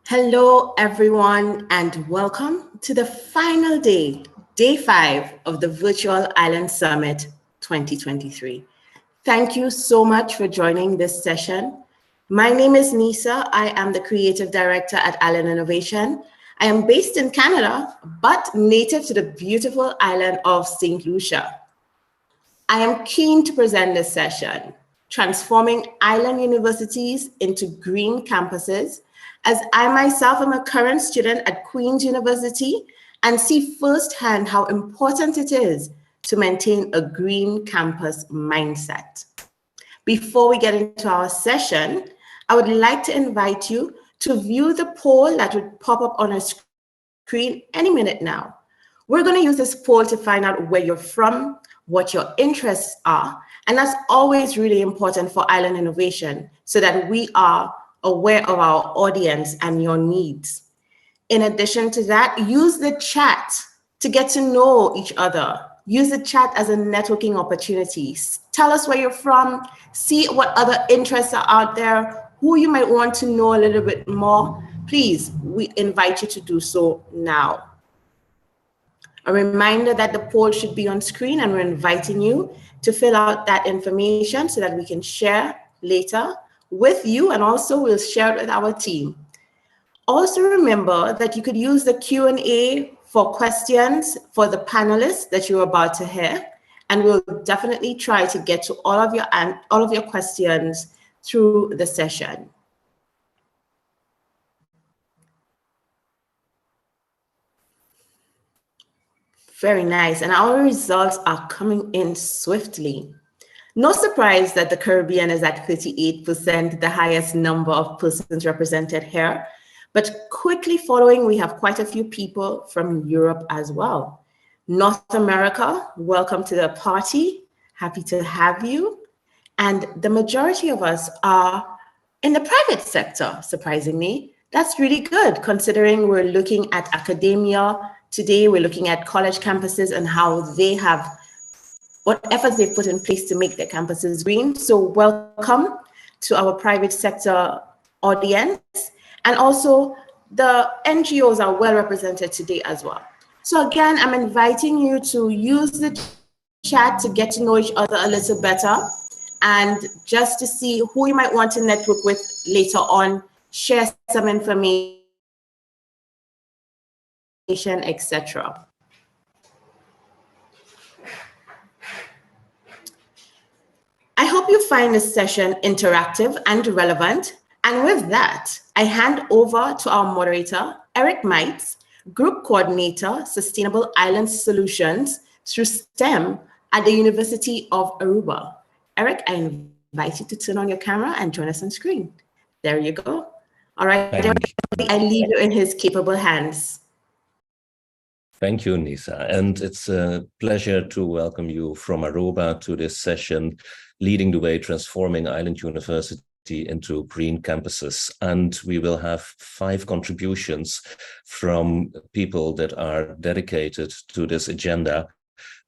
Hello, everyone, and welcome to the final day, day 5 of the Virtual Island Summit 2023. Thank you so much for joining this session. My name is Nisa. I am the Creative Director at Island Innovation. I am based in Canada, but native to the beautiful island of St. Lucia. I am keen to present this session, Transforming Island Universities into Green Campuses, as I myself am a current student at Queen's University and see firsthand how important it is to maintain a green campus mindset. Before we get into our session, I would like to invite you to view the poll that would pop up on a screen any minute now. We're going to use this poll to find out where you're from, what your interests are, and that's always really important for Island Innovation so that we are aware of our audience and your needs. In addition to that, use the chat to get to know each other. Use the chat as a networking opportunity. Tell us where you're from, see what other interests are out there, who you might want to know a little bit more. Please, we invite you to do so now. A reminder that the poll should be on screen, and we're inviting you to fill out that information so that we can share later with you, and also we'll share it with our team. Also remember that you could use the Q&A for questions for the panelists that you're about to hear, and we'll definitely try to get to all of your questions through the session. Very nice, and our results are coming in swiftly. No surprise that the Caribbean is at 38%, the highest number of persons represented here. But quickly following, we have quite a few people from Europe as well. North America, welcome to the party. Happy to have you. And the majority of us are in the private sector, surprisingly. That's really good, considering we're looking at academia. Today, we're looking at college campuses and how they have, what efforts they've put in place to make their campuses green. So welcome to our private sector audience. And also the NGOs are well represented today as well. So again, I'm inviting you to use the chat to get to know each other a little better and just to see who you might want to network with later on, share some information, etc. I hope you find this session interactive and relevant. And with that, I hand over to our moderator, Eric Mites, Group Coordinator, Sustainable Island Solutions through STEM at the University of Aruba. Eric, I invite you to turn on your camera and join us on screen. There you go. All right, Eric, I leave you in his capable hands. Thank you, Nisa. And it's a pleasure to welcome you from Aruba to this session, Leading the Way, Transforming Island University into Green Campuses. And we will have 5 contributions from people that are dedicated to this agenda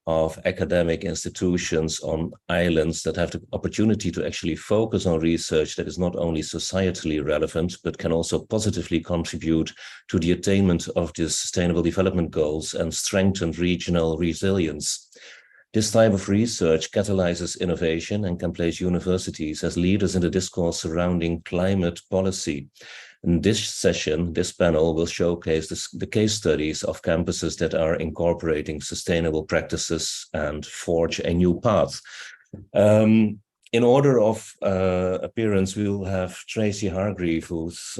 of academic institutions on islands that have the opportunity to actually focus on research that is not only societally relevant, but can also positively contribute to the attainment of the Sustainable Development Goals and strengthen regional resilience. This type of research catalyzes innovation and can place universities as leaders in the discourse surrounding climate policy. In this session, this panel will showcase the case studies of campuses that are incorporating sustainable practices and forge a new path. In order of appearance, we will have Tracy Hargreave, who's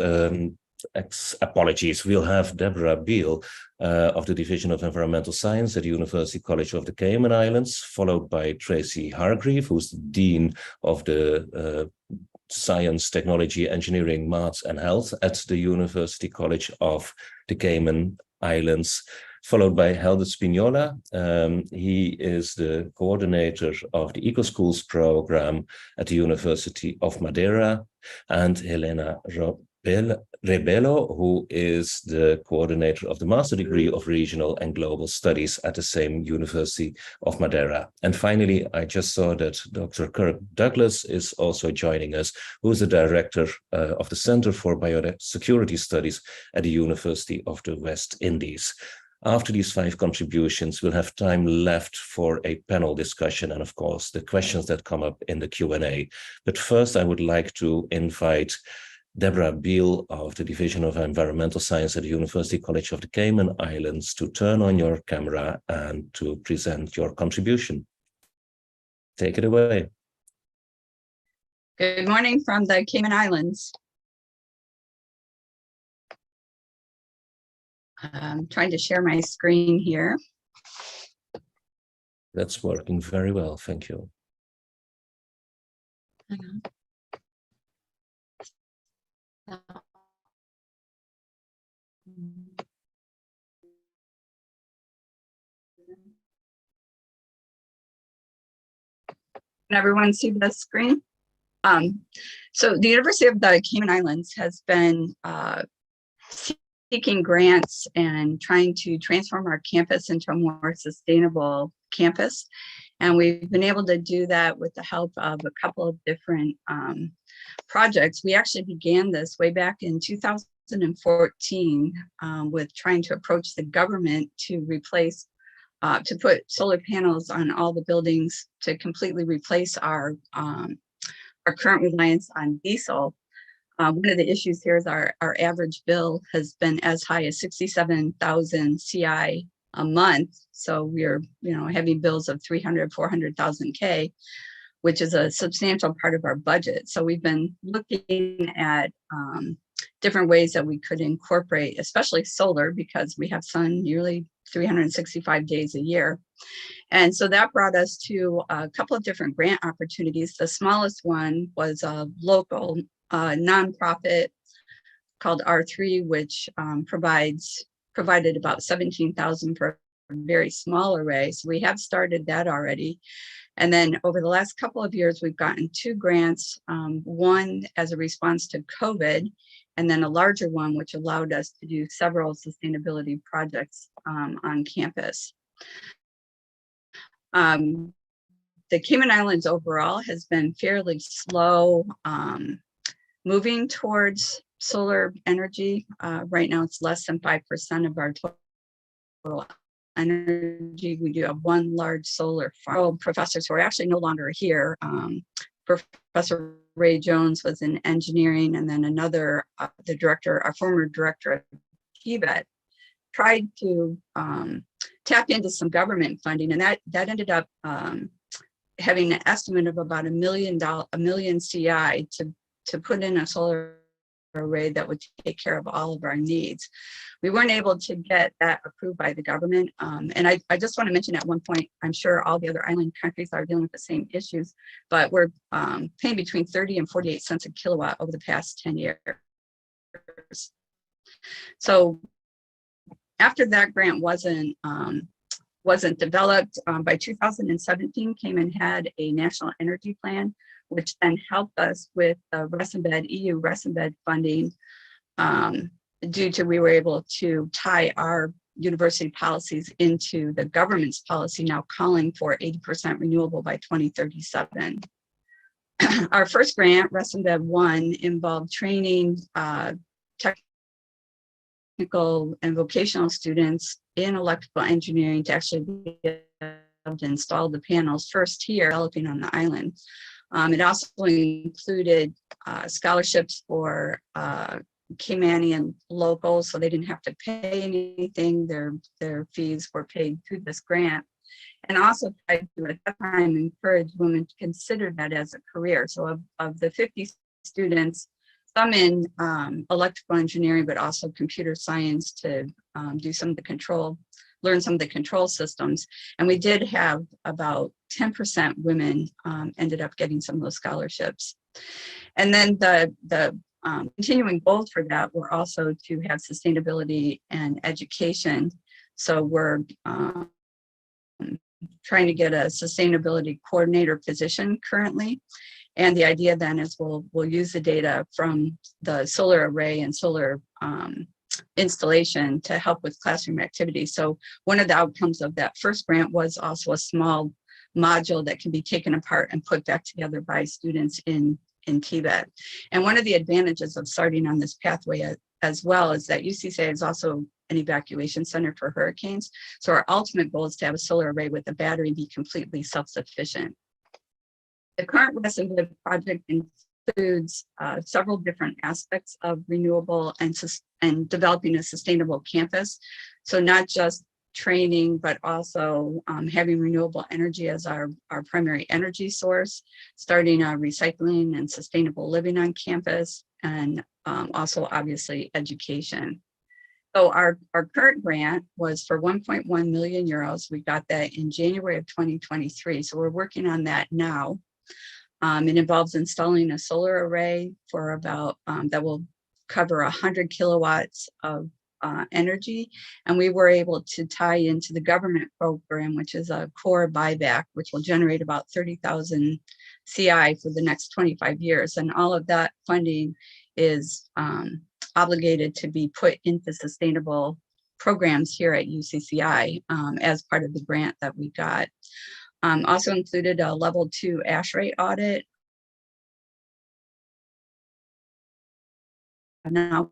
we'll have Deborah Beale of the Division of Environmental Science at the University College of the Cayman Islands, followed by Tracy Hargreave, who's the Dean of the Science, Technology, Engineering, Maths and Health at the University College of the Cayman Islands, followed by Helder Spignola. He is the coordinator of the EcoSchools program at the University of Madeira, and Helena Rebelo, who is the coordinator of the Master Degree of Regional and Global Studies at the same University of Madeira. And finally, I just saw that Dr. Kirk Douglas is also joining us, who is the director of the Center for Biosecurity Studies at the University of the West Indies. After these 5 contributions, we'll have time left for a panel discussion and, of course, the questions that come up in the Q&A. But first, I would like to invite Deborah Beal of the Division of Environmental Science at the University College of the Cayman Islands to turn on your camera and to present your contribution. Take it away. Good morning from the Cayman Islands. I'm trying to share my screen here. That's working very well, thank you. Can everyone see the screen? So the University of the Cayman Islands has been seeking grants and trying to transform our campus into a more sustainable campus. And we've been able to do that with the help of a couple of different projects. We actually began this way back in 2014 with trying to approach the government to replace, to put solar panels on all the buildings to completely replace our current reliance on diesel. One of the issues here is our average bill has been as high as 67,000 CI a month. So we're, having bills of 300, 400,000 K, which is a substantial part of our budget. So we've been looking at different ways that we could incorporate, especially solar, because we have sun nearly 365 days a year. And so that brought us to a couple of different grant opportunities. The smallest one was a local nonprofit called R3, which provided about 17,000 for a very small array. So we have started that already. And then over the last couple of years, we've gotten 2 grants, one as a response to COVID, and then a larger one, which allowed us to do several sustainability projects on campus. The Cayman Islands overall has been fairly slow moving towards solar energy. Right now, it's less than 5% of our total energy. We do have one large solar farm. Professors who are actually no longer here. Professor Ray Jones was in engineering, and then another, the director, our former director of TBET, tried to tap into some government funding, and that ended up having an estimate of about $1 million CI to put in a solar array that would take care of all of our needs. We weren't able to get that approved by the government. And I just want to mention at one point, I'm sure all the other island countries are dealing with the same issues, but we're paying between 30 and 48 cents a kilowatt over the past 10 years. So after that grant wasn't developed, by 2017, Cayman had a national energy plan, which then helped us with EU RESIMBED funding, due to we were able to tie our university policies into the government's policy now calling for 80% renewable by 2037. Our first grant, RESIMBED 1, involved training technical and vocational students in electrical engineering to actually be able to install the panels first here, developing on the island. It also included scholarships for Caymanian locals, so they didn't have to pay anything. Their fees were paid through this grant, and also tried to at that time encourage women to consider that as a career. So of the 50 students, some in electrical engineering, but also computer science to do some of the learn some of the control systems. And we did have about 10% women ended up getting some of those scholarships. And then the continuing goals for that were also to have sustainability and education. So we're trying to get a sustainability coordinator position currently. And the idea then is we'll use the data from the solar array and solar installation to help with classroom activities. So one of the outcomes of that first grant was also a small module that can be taken apart and put back together by students in Tibet. And one of the advantages of starting on this pathway as well is that UCCI is also an evacuation center for hurricanes. So our ultimate goal is to have a solar array with a battery be completely self-sufficient. The current rest of the project includes several different aspects of renewable and developing a sustainable campus. So not just training, but also having renewable energy as our primary energy source, starting recycling and sustainable living on campus, and also obviously education. So our current grant was for 1.1 million euros. We got that in January of 2023. So we're working on that now. It involves installing a solar array for about, that will cover 100 kilowatts of energy. And we were able to tie into the government program, which is a core buyback, which will generate about 30,000 CI for the next 25 years. And all of that funding is obligated to be put into sustainable programs here at UCCI as part of the grant that we got. Also included a level 2 ash rate audit. Now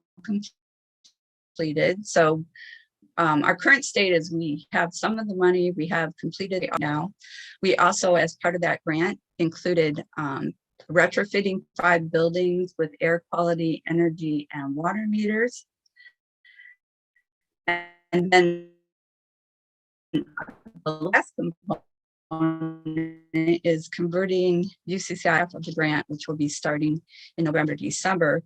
completed. So our current state is we have some of the money, we have completed it now. We also, as part of that grant, included retrofitting 5 buildings with air quality, energy, and water meters. And then the last component is converting UCCI of the grant, which will be starting in November, December,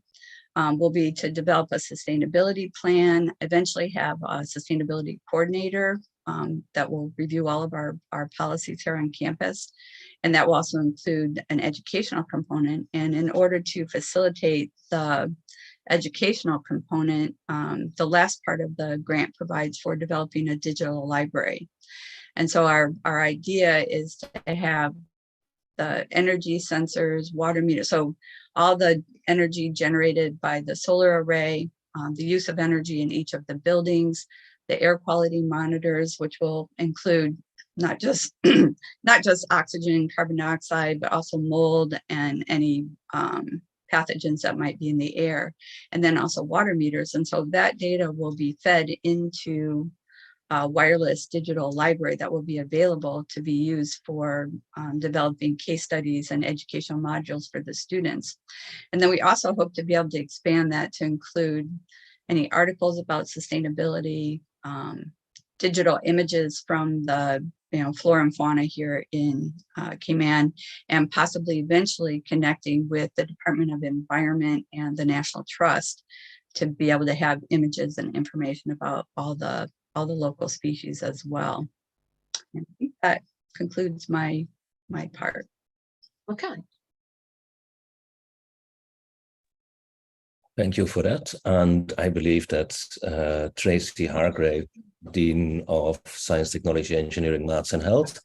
will be to develop a sustainability plan, eventually have a sustainability coordinator that will review all of our policies here on campus. And that will also include an educational component. And in order to facilitate the educational component, the last part of the grant provides for developing a digital library. And so our idea is to have the energy sensors, water meters, so all the energy generated by the solar array, the use of energy in each of the buildings, the air quality monitors, which will include not just oxygen, carbon dioxide, but also mold and any pathogens that might be in the air, and then also water meters. And so that data will be fed into a wireless digital library that will be available to be used for developing case studies and educational modules for the students. And then we also hope to be able to expand that to include any articles about sustainability, digital images from the flora and fauna here in Cayman, and possibly eventually connecting with the Department of Environment and the National Trust to be able to have images and information about all the local species as well. And I think that concludes my part. Okay. Thank you for that. And I believe that Tracy Hargrave, Dean of Science, Technology, Engineering, Maths and Health,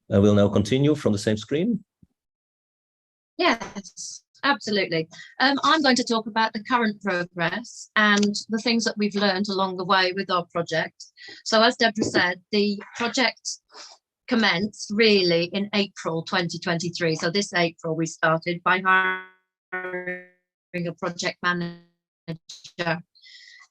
will now continue from the same screen. Yes, absolutely. I'm going to talk about the current progress and the things that we've learned along the way with our project. So as Deborah said, the project commenced really in April 2023. So this April we started by hiring a project manager.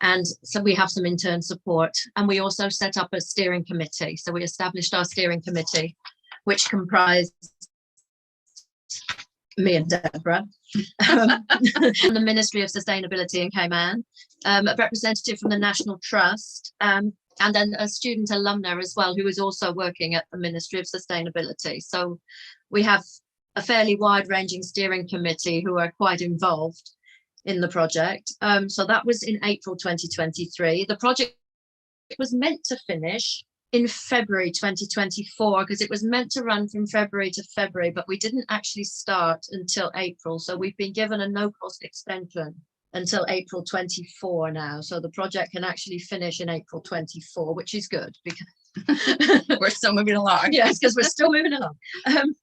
And so we have some intern support, and we also set up a steering committee. So we established our steering committee, which comprised me and Deborah, from the Ministry of Sustainability in Cayman, a representative from the National Trust, and then a student alumna as well, who is also working at the Ministry of Sustainability. So we have a fairly wide-ranging steering committee who are quite involved in the project. So that was in April 2023. The project was meant to finish in February 2024, because it was meant to run from February to February, but we didn't actually start until April. So we've been given a no-cost extension until April 24 now. So the project can actually finish in April 24, which is good, because We're still moving along. Yes, because we're still moving along.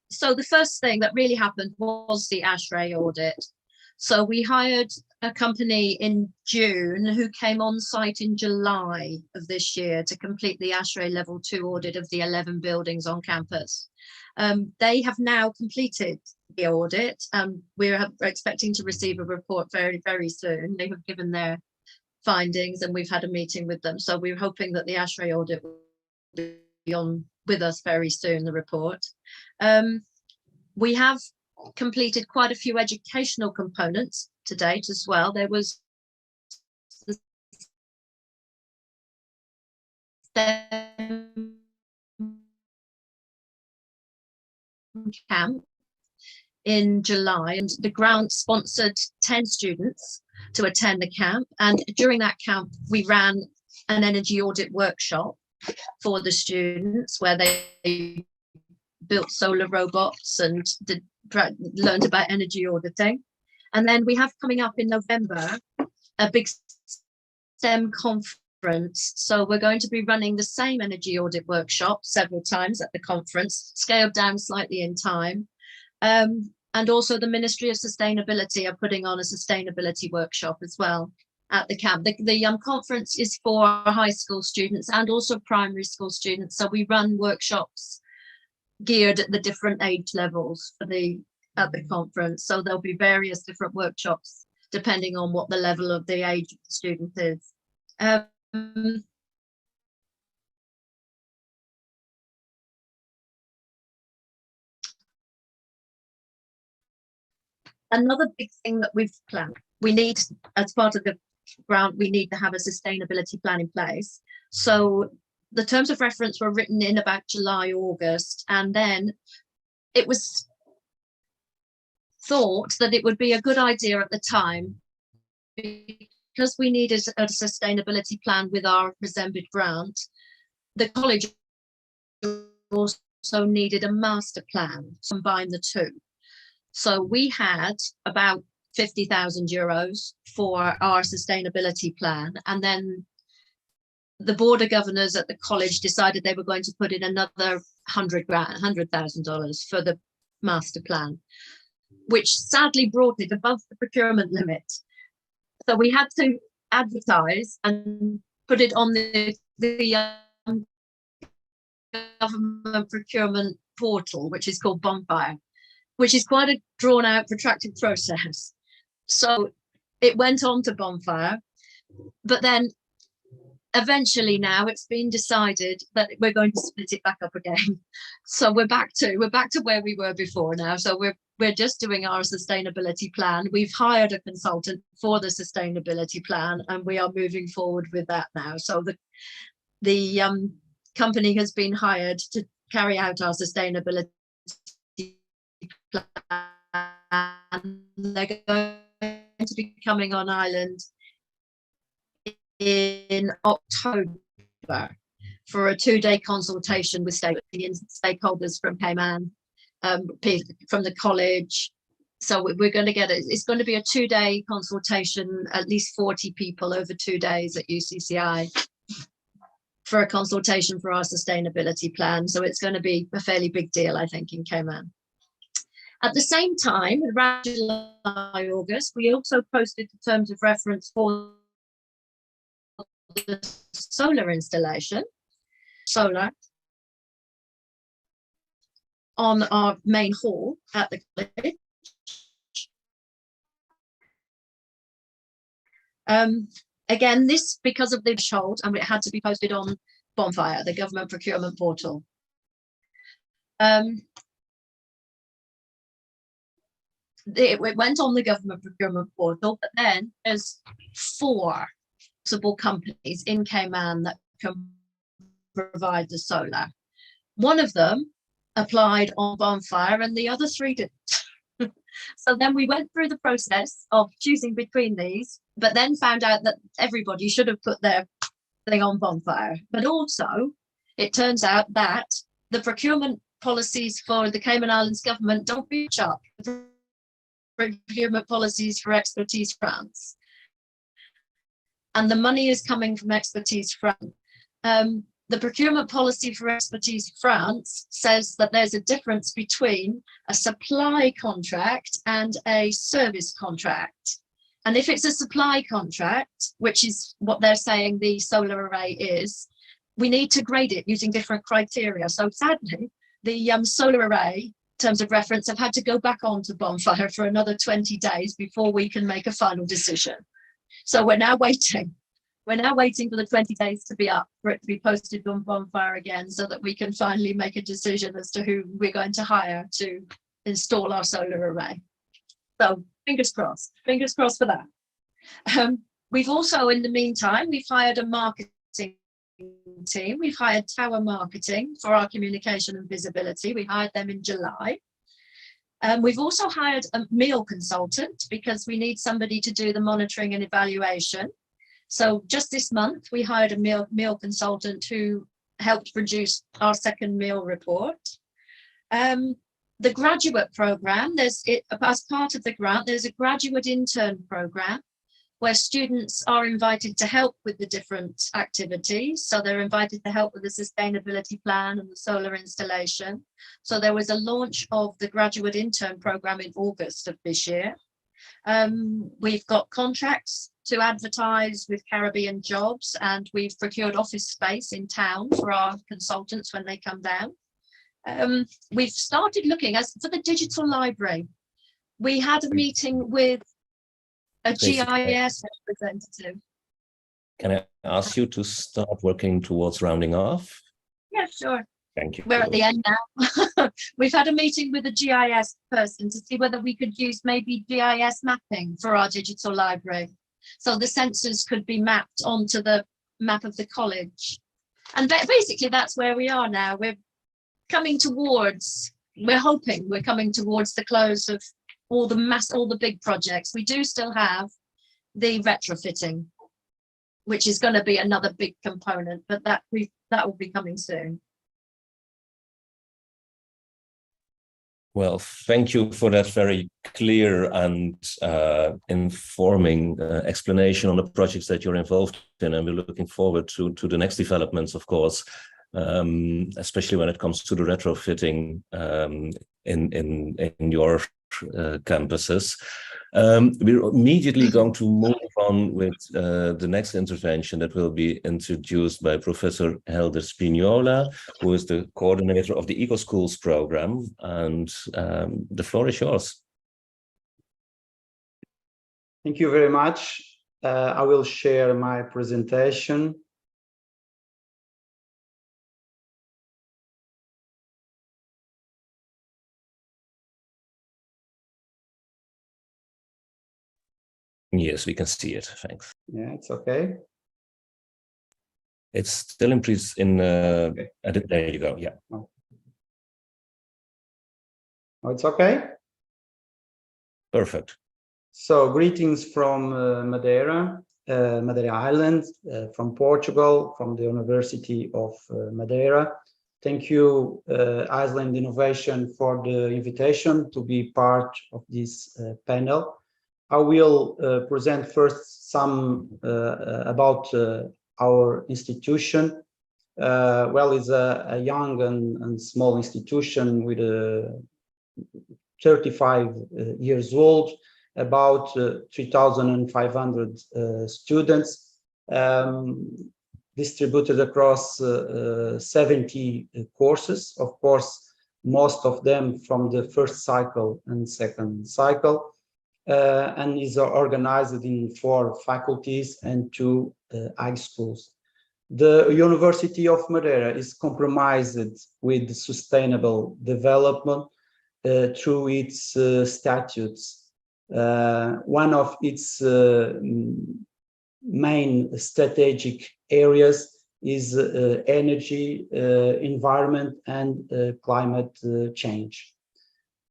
So the first thing that really happened was the ASHRAE audit. So we hired a company in June who came on site in July of this year to complete the ASHRAE Level 2 audit of the 11 buildings on campus. They have now completed the audit. We're expecting to receive a report very, very soon. They have given their findings and we've had a meeting with them. So we're hoping that the ASHRAE audit will be on with us very soon, the report. We have completed quite a few educational components to date as well. There was the camp in July, and the grant sponsored 10 students to attend the camp, and during that camp we ran an energy audit workshop for the students where they built solar robots and learned about energy auditing. And then we have coming up in November a big STEM conference. So we're going to be running the same energy audit workshop several times at the conference, scaled down slightly in time. And also the Ministry of Sustainability are putting on a sustainability workshop as well at the camp. The conference is for high school students and also primary school students. So we run workshops geared at the different age levels for at the conference. So there'll be various different workshops depending on what the level of the age of the student is. Another big thing that we've planned, we need, as part of the grant, we need to have a sustainability plan in place. So the terms of reference were written in about July, August, and then it was thought that it would be a good idea at the time, because we needed a sustainability plan with our Resembid grant. The college also needed a master plan to combine the two. So we had about €50,000 for our sustainability plan, and then the board of governors at the college decided they were going to put in another $100,000 for the master plan, which sadly brought it above the procurement limit. So we had to advertise and put it on the government procurement portal, which is called Bonfire, which is quite a drawn out, protracted process. So it went on to Bonfire, but then eventually now it's been decided that we're going to split it back up again. So we're back to where we were before now. So we're just doing our sustainability plan. We've hired a consultant for the sustainability plan, and we are moving forward with that now. So the company has been hired to carry out our sustainability plan. They're going to be coming on island in October for a 2-day consultation with stakeholders from Cayman, from the college. So we're going to get it. It's going to be a 2-day consultation, at least 40 people over 2 days at UCCI for a consultation for our sustainability plan. So it's going to be a fairly big deal, I think, in Cayman. At the same time, around July, August, we also posted the terms of reference for the solar installation, solar, on our main hall at the college. Again, this because of the threshold, and it had to be posted on Bonfire, the government procurement portal. It went on the government procurement portal, but then there's 4 possible companies in Cayman that can provide the solar. One of them applied on Bonfire and the other 3 didn't. So then we went through the process of choosing between these, but then found out that everybody should have put their thing on Bonfire. But also, it turns out that the procurement policies for the Cayman Islands government don't match up the procurement policies for expertise grants. And the money is coming from expertise grant. The procurement policy for expertise France says that there's a difference between a supply contract and a service contract. And if it's a supply contract, which is what they're saying the solar array is, we need to grade it using different criteria. So sadly, the solar array terms of reference have had to go back onto Bonfire for another 20 days before we can make a final decision. So we're now waiting. We're now waiting for the 20 days to be up for it to be posted on Bonfire again so that we can finally make a decision as to who we're going to hire to install our solar array. So fingers crossed for that. We've also, in the meantime, we've hired a marketing team. We've hired Tower Marketing for our communication and visibility. We hired them in July. We've also hired a meal consultant because we need somebody to do the monitoring and evaluation. So just this month, we hired a meal consultant who helped produce our second meal report. The graduate program, as part of the grant, there's a graduate intern program where students are invited to help with the different activities. So they're invited to help with the sustainability plan and the solar installation. So there was a launch of the graduate intern program in August of this year. We've got contracts to advertise with Caribbean Jobs, and we've procured office space in town for our consultants when they come down. We've started looking for the digital library. We had a meeting with a GIS representative. Can I ask you to start working towards rounding off? Yeah, sure. Thank you. We're at the end now. We've had a meeting with a GIS person to see whether we could use maybe GIS mapping for our digital library. So the sensors could be mapped onto the map of the college. And basically that's where we are now. We're hoping we're coming towards the close of all the big projects. We do still have the retrofitting, which is going to be another big component, but that will be coming soon. Well, thank you for that very clear and informing explanation on the projects that you're involved in, and we're looking forward to the next developments, of course, especially when it comes to the retrofitting in your campuses. We're immediately going to move on with the next intervention that will be introduced by Professor Helder Spignola, who is the coordinator of the EcoSchools program, and the floor is yours. Thank you very much. I will share my presentation. Yes, we can see it. Thanks. Yeah, it's okay. It's still in okay. There you go. Yeah. Oh, it's okay. Perfect. So greetings from Madeira Island, from Portugal, from the University of Madeira. Thank you, Iceland Innovation, for the invitation to be part of this panel. I will present first some about our institution. Well, it's a young and small institution with 35 years old, about 3,500 students, distributed across 70 courses, of course, most of them from the first cycle and second cycle. And is organized in 4 faculties and 2 high schools. The University of Madeira is compromised with sustainable development through its statutes. One of its main strategic areas is energy, environment, and climate change.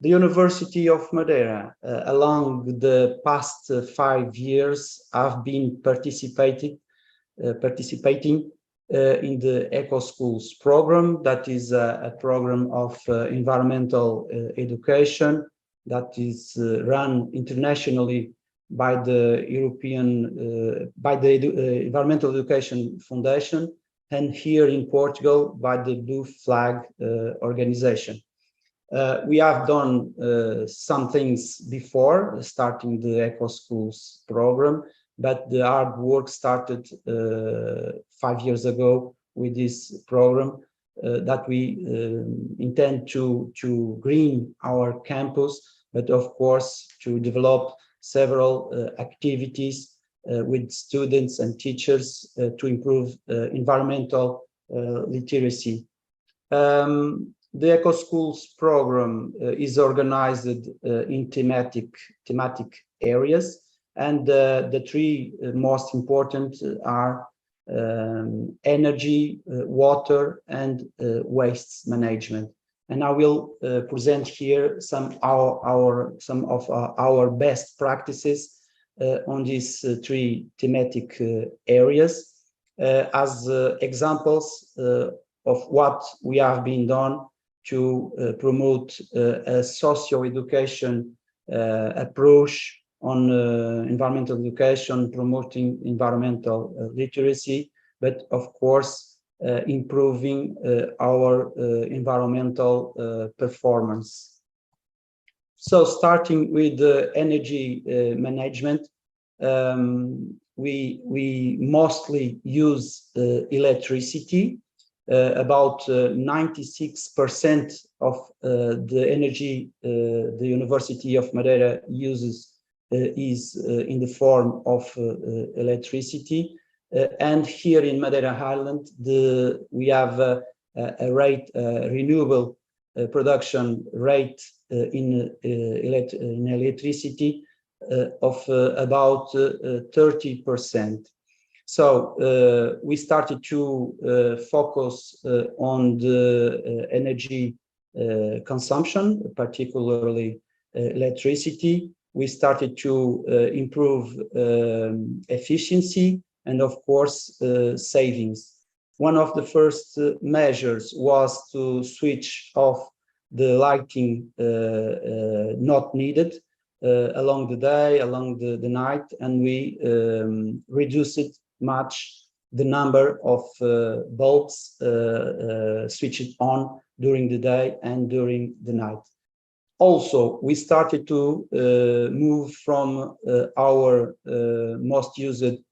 The University of Madeira, along the past 5 years, have been participating in the EcoSchools program. That is a program of environmental education that is run internationally by the Environmental Education Foundation and here in Portugal by the Blue Flag organization. We have done some things before starting the Eco Schools program, but the hard work started 5 years ago with this program that we intend to green our campus, but of course to develop several activities with students and teachers to improve environmental literacy. The Eco Schools program is organized in thematic areas, and the three most important are energy, water, and waste management. And I will present here some of our best practices on these three thematic areas as examples of what we have been done to promote a socio-education approach on environmental education, promoting environmental literacy, but of course improving our environmental performance. So starting with energy management, we mostly use electricity. About 96% of the energy the University of Madeira uses is in the form of electricity. And here in Madeira Island, we have a renewable production rate in electricity of about 30%. So we started to focus on the energy consumption, particularly electricity. We started to improve efficiency and, of course, savings. One of the first measures was to switch off the lighting not needed along the day, along the night, and we reduced it much the number of bulbs switched on during the day and during the night. Also, we started to move from our most used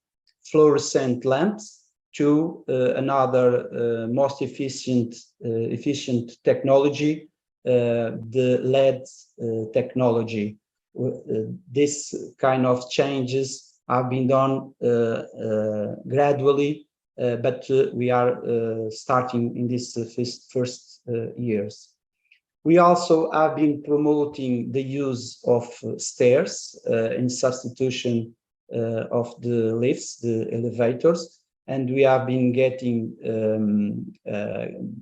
fluorescent lamps to another most efficient technology, the LED technology. This kind of changes have been done gradually, but we are starting in these first years. We also have been promoting the use of stairs in substitution of the lifts, the elevators, and we have been getting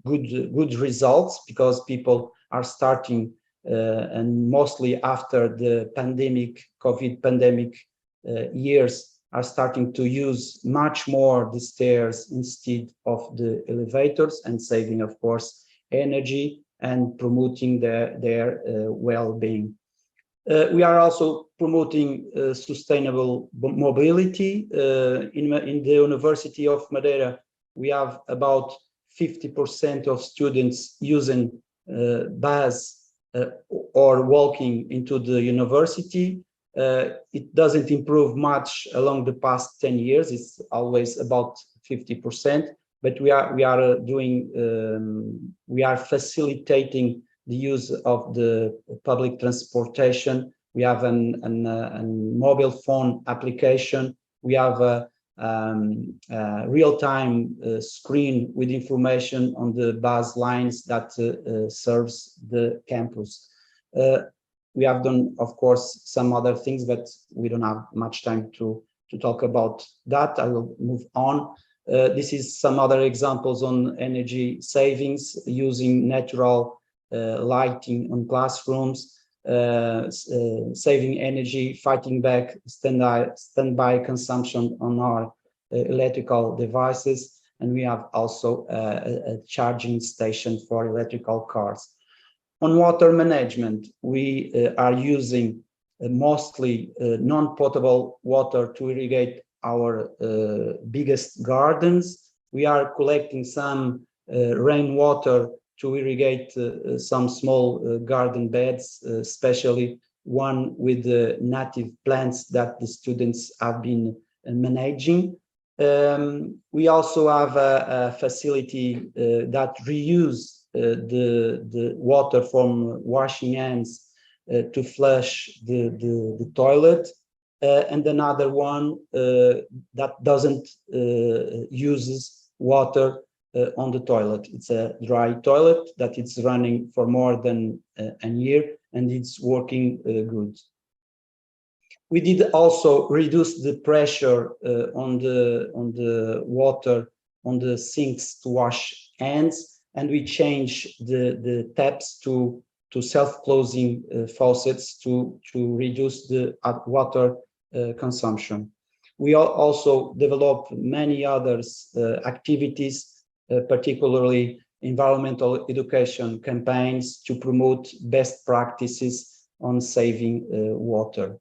good results because people are starting, and mostly after the COVID pandemic years, are starting to use much more the stairs instead of the elevators, and saving, of course, energy and promoting their well-being. We are also promoting sustainable mobility. In the University of Madeira, we have about 50% of students using bus or walking into the university. It doesn't improve much along the past 10 years. It's always about 50%, but we are facilitating the use of the public transportation. We have a mobile phone application. We have a real-time screen with information on the bus lines that serves the campus. We have done, of course, some other things, but we don't have much time to talk about that. I will move on. This is some other examples on energy savings using natural lighting on classrooms, saving energy, fighting back standby consumption on our electrical devices, and we have also a charging station for electrical cars. On water management, we are using mostly non-potable water to irrigate our biggest gardens. We are collecting some rainwater to irrigate some small garden beds, especially one with the native plants that the students have been managing. We also have a facility that reuse the water from washing hands to flush the toilet, and another one that doesn't uses water on the toilet. It's a dry toilet that it's running for more than a year, and it's working good. We did also reduce the pressure on the water on the sinks to wash hands, and we changed the taps to self-closing faucets to reduce the water consumption. We also developed many other activities, particularly environmental education campaigns to promote best practices on saving water.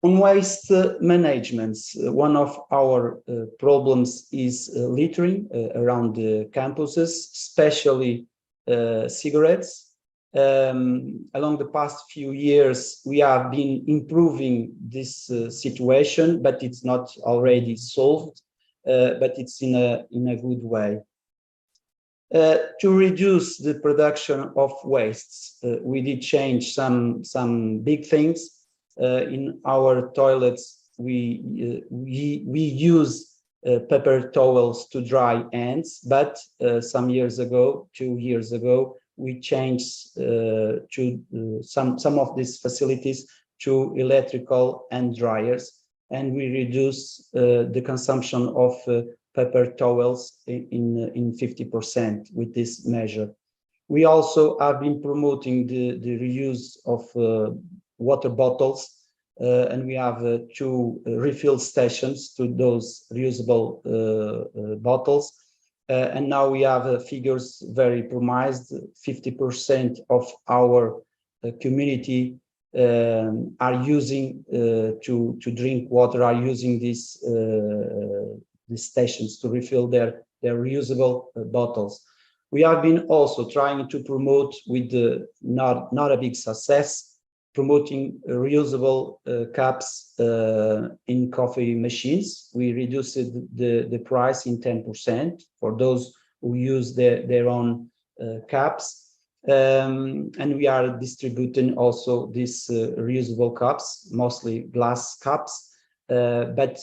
On waste management, one of our problems is littering around the campuses, especially cigarettes. Along the past few years, we have been improving this situation, but it's not already solved, but it's in a good way. To reduce the production of wastes, we did change some big things. In our toilets, we use paper towels to dry hands, but some years ago, 2 years ago, we changed to some of these facilities to electrical hand dryers, and we reduce the consumption of paper towels in 50% with this measure. We also have been promoting the reuse of water bottles, and we have 2 refill stations to those reusable bottles. And now we have figures very promised. 50% of our community are using to drink water, are using these stations to refill their reusable bottles. We have been also trying to promote with not a big success, promoting reusable cups in coffee machines. We reduced the price in 10% for those who use their own cups. And we are distributing also these reusable cups, mostly glass cups. But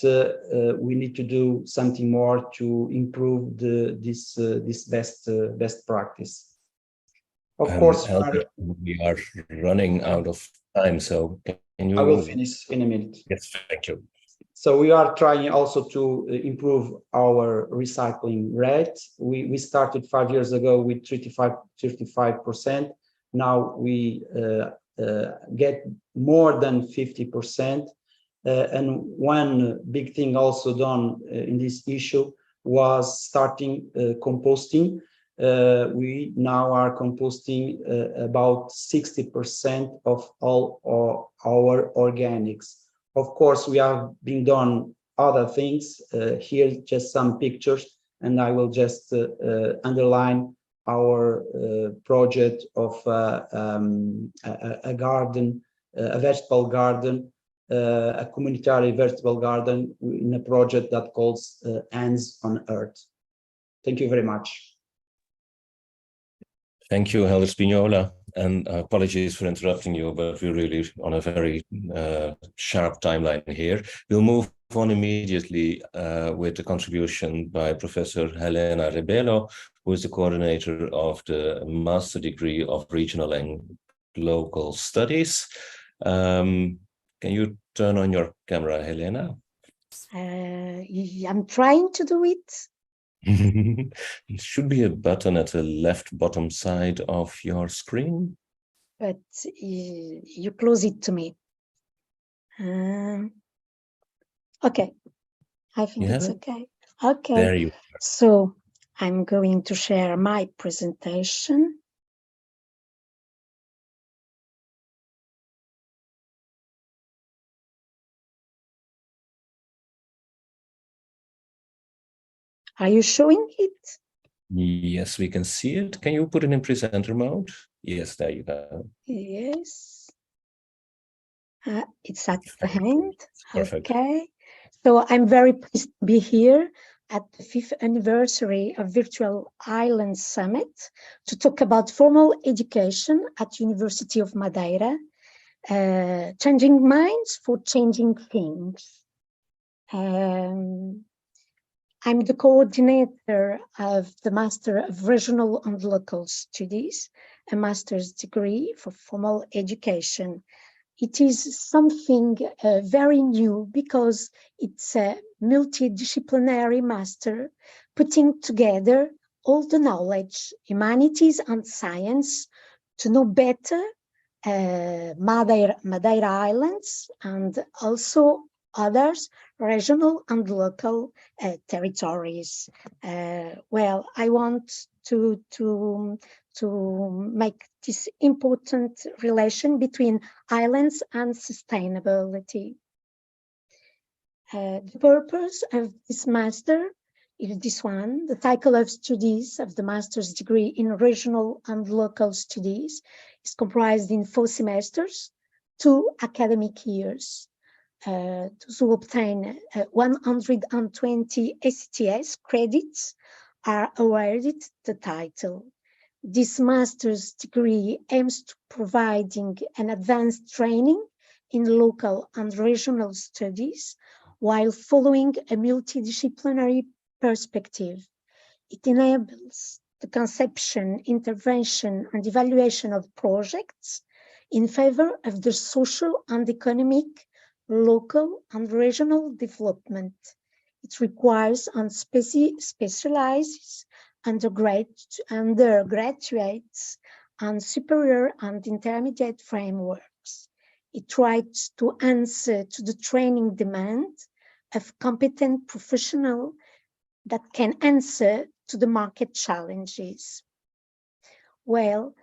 we need to do something more to improve this best practice. Of course, we are running out of time, so can you? I will finish in a minute. Yes, thank you. So we are trying also to improve our recycling rate. We started 5 years ago with 35%. Now we get more than 50%. And one big thing also done in this issue was starting composting. We now are composting about 60% of all our organics. Of course, we have been done other things. Here, just some pictures, and I will just underline our project of a garden, a vegetable garden, a communitary vegetable garden in a project that calls Hands on Earth. Thank you very much. Thank you, Helder Spignola, and apologies for interrupting you, but we're really on a very sharp timeline here. We'll move on immediately with the contribution by Professor Helena Rebelo, who is the coordinator of the Master Degree of Regional and Local Studies. Can you turn on your camera, Helena? I'm trying to do it. It should be a button at the left bottom side of your screen. But you close it to me. Okay, I think it's okay. Okay, there you are. So I'm going to share my presentation. Are you showing it? Yes, we can see it. Can you put it in presenter mode? Yes, there you go. Yes. It's at the end. Perfect. Okay. So I'm very pleased to be here at the 5th anniversary of Virtual Island Summit to talk about formal education at University of Madeira, changing minds for changing things. I'm the coordinator of the Master of Regional and Local Studies, a master's degree for formal education. It is something very new because it's a multidisciplinary master putting together all the knowledge, humanities and science to know better Madeira Islands and also others, regional and local territories. Well, I want to make this important relation between islands and sustainability. The purpose of this master is this one. The cycle of studies of the master's degree in regional and local studies is comprised in 4 semesters, 2 academic years. Those who obtain 120 ACTS credits are awarded the title. This master's degree aims to providing an advanced training in local and regional studies while following a multidisciplinary perspective. It enables the conception, intervention, and evaluation of projects in favor of the social and economic, local and regional development. It requires and specializes undergraduates and superior and intermediate frameworks. It tries to answer to the training demand of competent professionals that can answer to the market challenges. Well,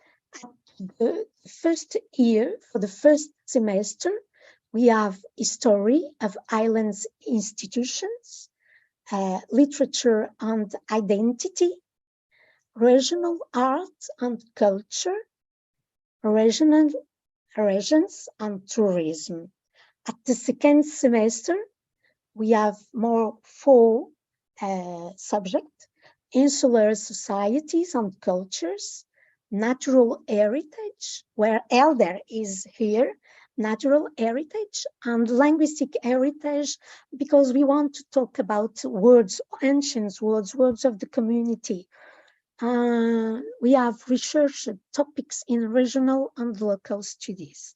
at the first year, for the first semester, we have history of islands institutions, literature and identity, regional art and culture, regions and tourism. At the second semester, we have more 4 subjects: insular societies and cultures, natural heritage, where elder is here, natural heritage and linguistic heritage, because we want to talk about words, ancient words, words of the community. We have research topics in regional and local studies.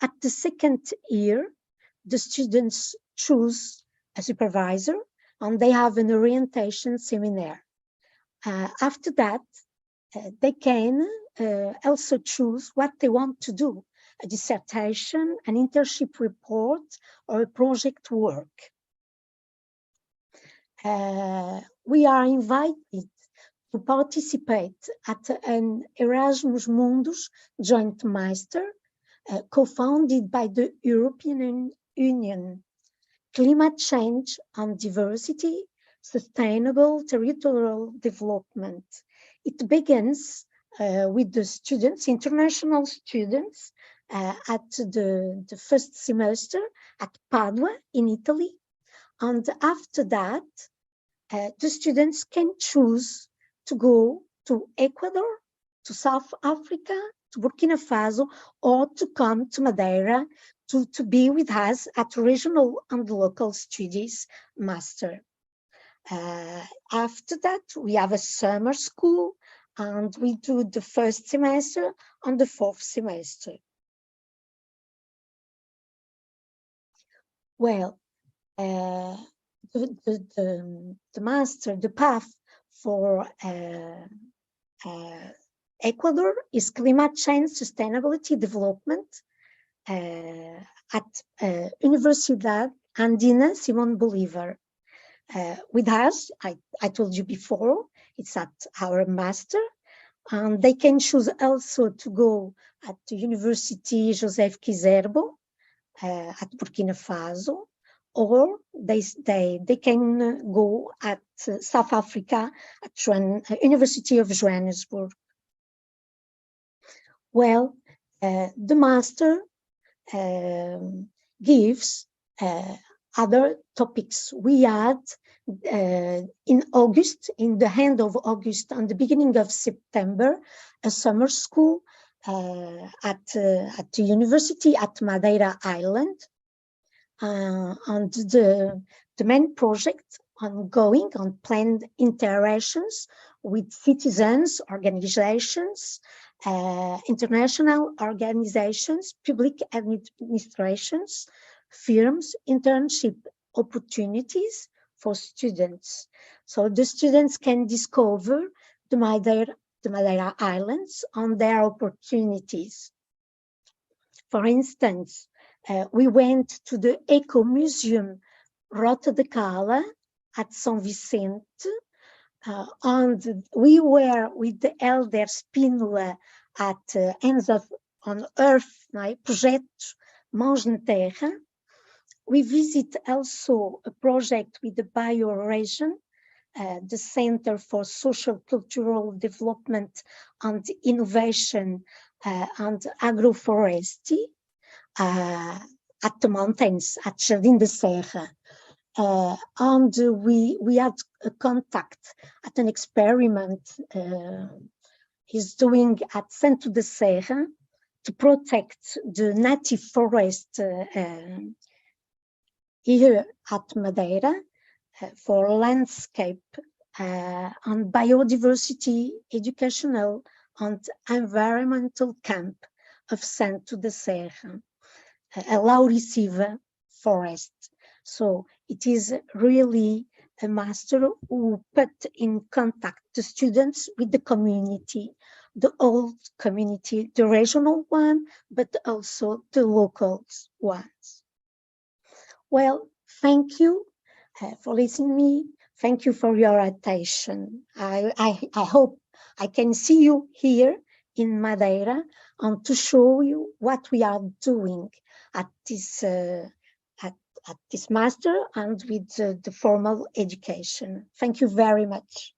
At the second year, the students choose a supervisor and they have an orientation seminar. After that, they can also choose what they want to do: a dissertation, an internship report, or a project work. We are invited to participate at an Erasmus Mundus joint master co-founded by the European Union. Climate change and diversity, sustainable territorial development. It begins with the students, international students, at the first semester at Padua in Italy. And after that, the students can choose to go to Ecuador, to South Africa, to Burkina Faso, or to come to Madeira to be with us at regional and local studies master. After that, we have a summer school and we do the first semester and the 4th semester. Well, the master, the path for Ecuador is climate change sustainability development at Universidad Andina Simón Bolívar. With us, I told you before, it's at our master, and they can choose also to go at the University Joseph Kizerbo at Burkina Faso, or they can go at South Africa at University of Johannesburg. Well, the master gives other topics. We had in August, in the end of August and the beginning of September, a summer school at the university at Madeira Island. And the main project ongoing on planned interactions with citizens, organizations, international organizations, public administrations, firms, internship opportunities for students. So the students can discover the Madeira Islands and their opportunities. For instance, we went to the Eco Museum Rota de Cala at São Vicente, and we were with the elder Spínola at Hands on Earth, Projeto Mãos na Terra. We visit also a project with the bioregion, the Center for Social Cultural Development and Innovation and Agroforestry at the mountains, at Jardim da Serra. And we had a contact at an experiment he's doing at Santo da Serra to protect the native forest here at Madeira for landscape and biodiversity educational and environmental camp of Santo da Serra, a Lauriciva forest. So it is really a master who put in contact the students with the community, the old community, the regional one, but also the local ones. Well, thank you for listening to me. Thank you for your attention. I hope I can see you here in Madeira and to show you what we are doing at this master and with the formal education. Thank you very much.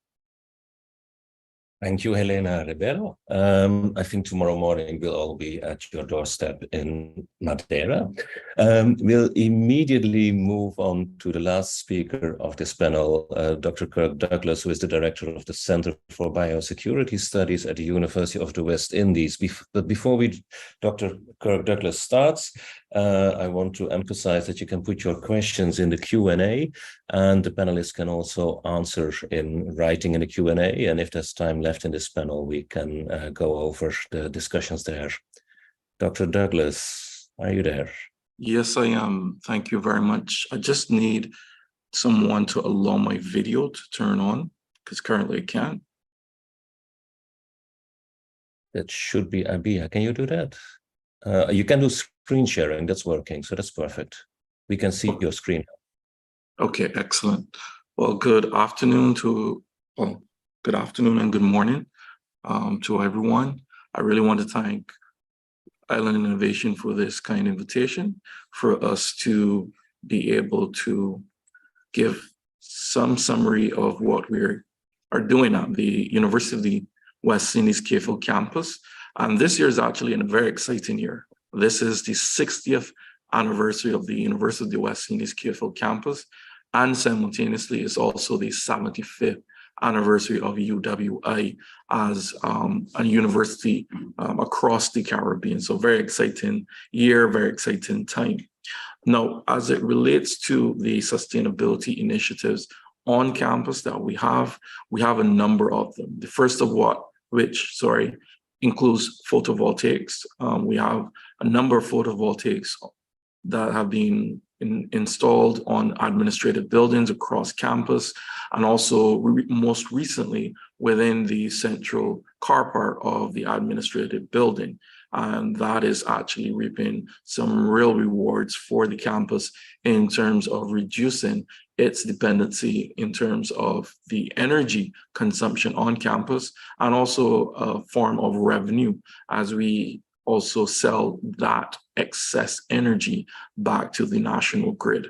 Thank you, Helena Ribeiro. I think tomorrow morning we'll all be at your doorstep in Madeira. We'll immediately move on to the last speaker of this panel, Dr. Kirk Douglas, who is the director of the Center for Biosecurity Studies at the University of the West Indies. But before Dr. Kirk Douglas starts, I want to emphasize that you can put your questions in the Q&A, and the panelists can also answer in writing in the Q&A. And if there's time left in this panel, we can go over the discussions there. Dr. Douglas, are you there? Yes, I am. Thank you very much. I just need someone to allow my video to turn on, because currently I can't. That should be Abia. Can you do that? You can do screen sharing. That's working, so that's perfect. We can see your screen. Okay, excellent. Well, good afternoon and good morning to everyone. I really want to thank Island Innovation for this kind invitation for us to be able to give some summary of what we are doing at the University of the West Indies Cave campus. And this year is actually a very exciting year. This is the 60th anniversary of the University of the West Indies Cave campus, and simultaneously is also the 75th anniversary of UWI as a university across the Caribbean. So very exciting year, very exciting time. Now, as it relates to the sustainability initiatives on campus that we have a number of them. The first of which includes photovoltaics. We have a number of photovoltaics that have been installed on administrative buildings across campus, and also most recently within the central car park of the administrative building. And that is actually reaping some real rewards for the campus in terms of reducing its dependency in terms of the energy consumption on campus, and also a form of revenue as we also sell that excess energy back to the national grid.